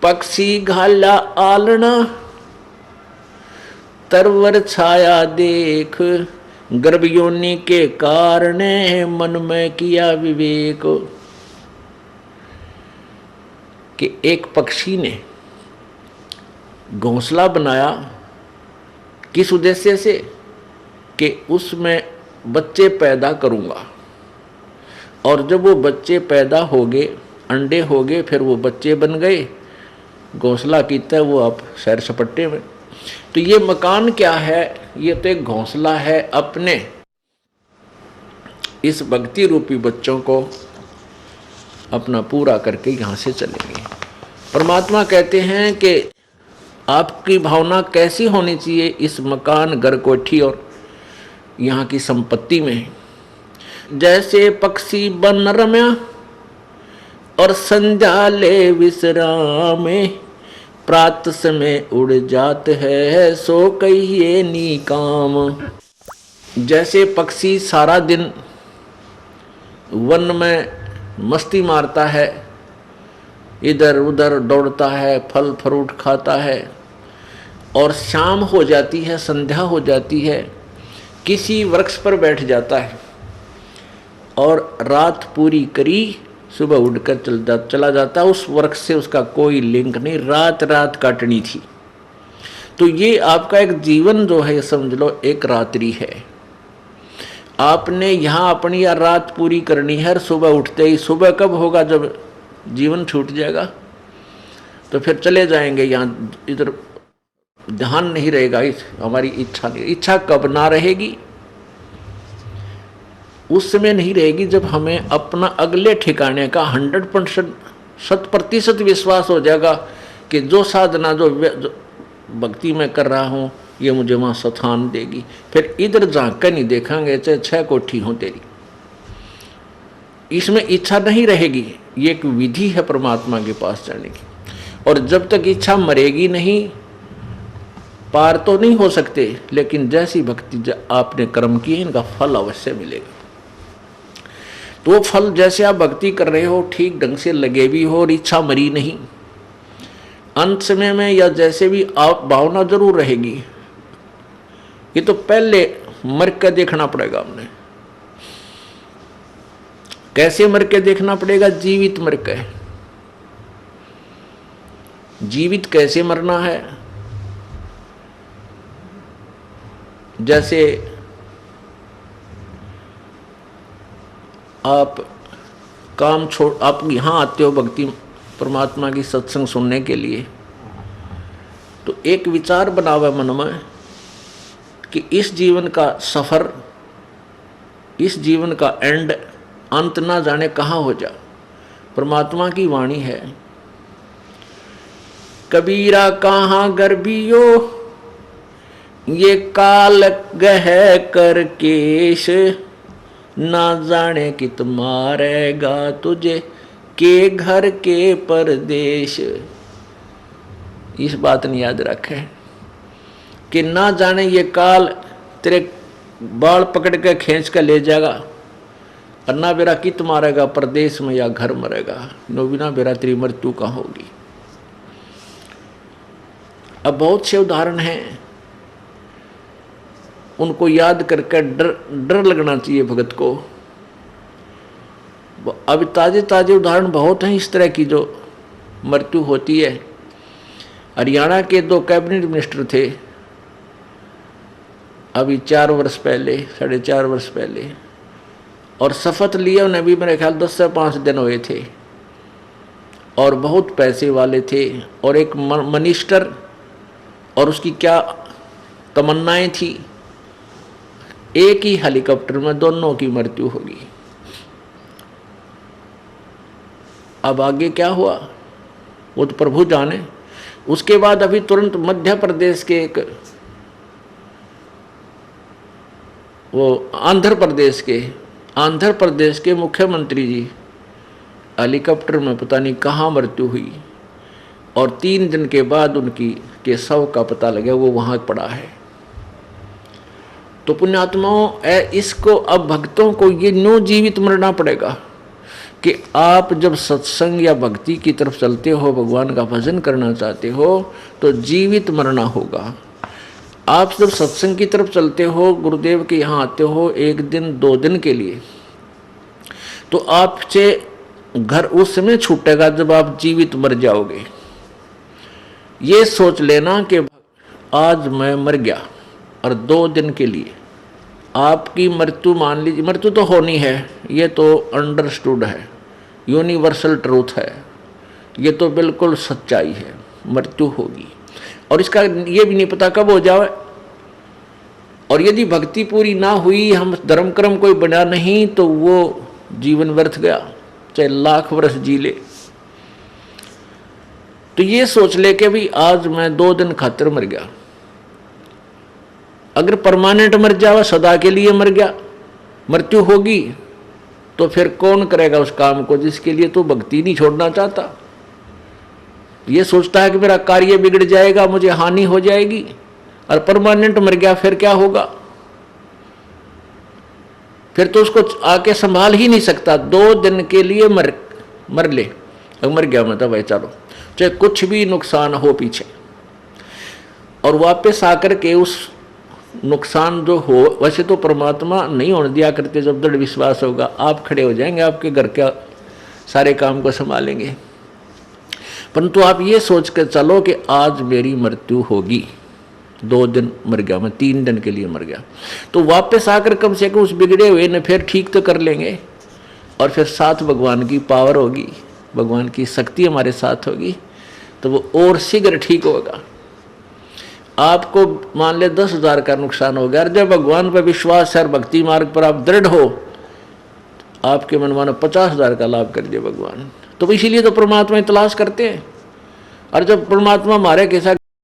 पक्षी घाला आलना, तरवर छाया देख, गर्भ योनि के कारण मन में किया विवेक। कि एक पक्षी ने घोंसला बनाया किस उद्देश्य से, कि उसमें बच्चे पैदा करूंगा, और जब वो बच्चे पैदा हो गए, अंडे हो गए, फिर वो बच्चे बन गए, घोंसला कीता वो अब सैर सपट्टे में। तो ये मकान क्या है, ये तो एक घोंसला है अपने इस भक्ति रूपी बच्चों को अपना पूरा करके यहाँ से चलेंगे। परमात्मा कहते हैं कि आपकी भावना कैसी होनी चाहिए इस मकान, घर, कोठी और यहाँ की संपत्ति में। जैसे पक्षी बन रम्या और संध्या ले विश्राम, प्रात समय उड़ जात है सो कहिए नी काम। जैसे पक्षी सारा दिन वन में मस्ती मारता है, इधर उधर दौड़ता है, फल फ्रूट खाता है, और शाम हो जाती है, संध्या हो जाती है, किसी वृक्ष पर बैठ जाता है और रात पूरी करी, सुबह उड़कर चला जाता। उस वृक्ष से उसका कोई लिंक नहीं, रात रात काटनी थी। तो ये आपका एक जीवन जो है समझ लो एक रात्रि है। आपने यहाँ अपनी या रात पूरी करनी है, सुबह उठते ही, सुबह कब होगा जब जीवन छूट जाएगा, तो फिर चले जाएंगे यहाँ, इधर ध्यान नहीं रहेगा, हमारी इच्छा नहीं। इच्छा कब ना रहेगी, उस समय नहीं रहेगी जब हमें अपना अगले ठिकाने का 100% विश्वास हो जाएगा कि जो साधना जो भक्ति में कर रहा हूँ ये मुझे वहाँ स्थान देगी। फिर इधर झांक कर नहीं देखेंगे चाहे 6 कोठी हो तेरी, इसमें इच्छा नहीं रहेगी। ये एक विधि है परमात्मा के पास जाने की, और जब तक इच्छा मरेगी नहीं, पार तो नहीं हो सकते, लेकिन जैसी भक्ति आपने कर्म किए इनका फल अवश्य मिलेगा। तो फल जैसे आप भक्ति कर रहे हो ठीक ढंग से लगे भी हो और इच्छा मरी नहीं, अंत समय में या जैसे भी आप भावना जरूर रहेगी। ये तो पहले मर के देखना पड़ेगा हमने। कैसे मर के देखना पड़ेगा? जीवित मर के। जीवित कैसे मरना है? जैसे आप काम छोड़, आप यहाँ आते हो भक्ति परमात्मा की सत्संग सुनने के लिए, तो एक विचार बना हुआ मन में कि इस जीवन का सफर, इस जीवन का एंड, अंत ना जाने कहाँ हो जा। परमात्मा की वाणी है, कबीरा कहाँ गर्भियो ये काल गह कर केश, ना जाने कित मारेगा तुझे के घर के परदेश। इस बात ने याद रखे कि ना जाने ये काल तेरे बाल पकड़ के खींच कर ले जाएगा, और ना बेरा कित मारेगा परदेश में या घर मरेगा, नो बिना बेरा तेरी मृत्यु कहाँ होगी। अब बहुत से उदाहरण हैं, उनको याद करके डर लगना चाहिए भगत को। अब ताजे ताजे उदाहरण बहुत हैं इस तरह की जो मृत्यु होती है। हरियाणा के 2 कैबिनेट मिनिस्टर थे अभी 4 वर्ष पहले, 4.5 वर्ष पहले, और शपथ लिया उन्हें भी मेरे ख्याल 10 से 5 दिन हुए थे, और बहुत पैसे वाले थे, और एक मिनिस्टर, और उसकी क्या तमन्नाएं थी, एक ही हेलीकॉप्टर में दोनों की मृत्यु होगी। अब आगे क्या हुआ वो तो प्रभु जाने। उसके बाद अभी तुरंत मध्य प्रदेश के एक, वो आंध्र प्रदेश के मुख्यमंत्री जी हेलीकॉप्टर में पता नहीं कहाँ मृत्यु हुई, और 3 दिन के बाद उनकी के शव का पता लगा वो वहाँ पड़ा है। तो पुण्यात्माओं, इसको अब भक्तों को ये नो जीवित मरना पड़ेगा। कि आप जब सत्संग या भक्ति की तरफ चलते हो, भगवान का भजन करना चाहते हो, तो जीवित मरना होगा। आप जब सत्संग की तरफ चलते हो, गुरुदेव के यहाँ आते हो 1 दिन 2 दिन के लिए, तो आपसे घर उस समय छूटेगा जब आप जीवित मर जाओगे। ये सोच लेना कि आज मैं मर गया और 2 दिन के लिए आपकी मृत्यु, मान लीजिए मृत्यु तो होनी है, ये तो अंडरस्टूड है, यूनिवर्सल ट्रूथ है, ये तो बिल्कुल सच्चाई है, मृत्यु होगी। और इसका ये भी नहीं पता कब हो जाए। और यदि भक्ति पूरी ना हुई, हम धर्म कर्म कोई बना नहीं, तो वो जीवन व्यर्थ गया, चाहे लाख वर्ष जी ले। तो ये सोच ले कि भी आज मैं 2 दिन खातिर मर गया। अगर परमानेंट मर जावा, सदा के लिए मर गया, मृत्यु होगी, तो फिर कौन करेगा उस काम को जिसके लिए तो भक्ति नहीं छोड़ना चाहता। ये सोचता है कि मेरा कार्य बिगड़ जाएगा, मुझे हानि हो जाएगी, और परमानेंट मर गया, फिर क्या होगा? फिर तो उसको आके संभाल ही नहीं सकता। 2 दिन के लिए मर ले, मर गया मतलब भाई चलो, चाहे कुछ भी नुकसान हो पीछे, और वापस आकर के उस नुकसान जो हो, वैसे तो परमात्मा नहीं होने दिया करते। जब दृढ़ विश्वास होगा, आप खड़े हो जाएंगे, आपके घर के सारे काम को संभालेंगे। परंतु आप ये सोच कर चलो कि आज मेरी मृत्यु होगी, 2 दिन मर गया मैं, 3 दिन के लिए मर गया, तो वापस आकर कम से कम उस बिगड़े हुए ने फिर ठीक तो कर लेंगे, और फिर साथ भगवान की पावर होगी, भगवान की शक्ति हमारे साथ होगी, तो वो और शीघ्र ठीक होगा। आपको मान ले 10,000 का नुकसान हो गया, और जब भगवान पर विश्वास है और भक्ति मार्ग पर आप दृढ़ हो, आपके मन मानो 50,000 का लाभ कर दिया भगवान। तो इसीलिए तो परमात्मा की तलाश करते हैं। और जब परमात्मा हमारे के साथ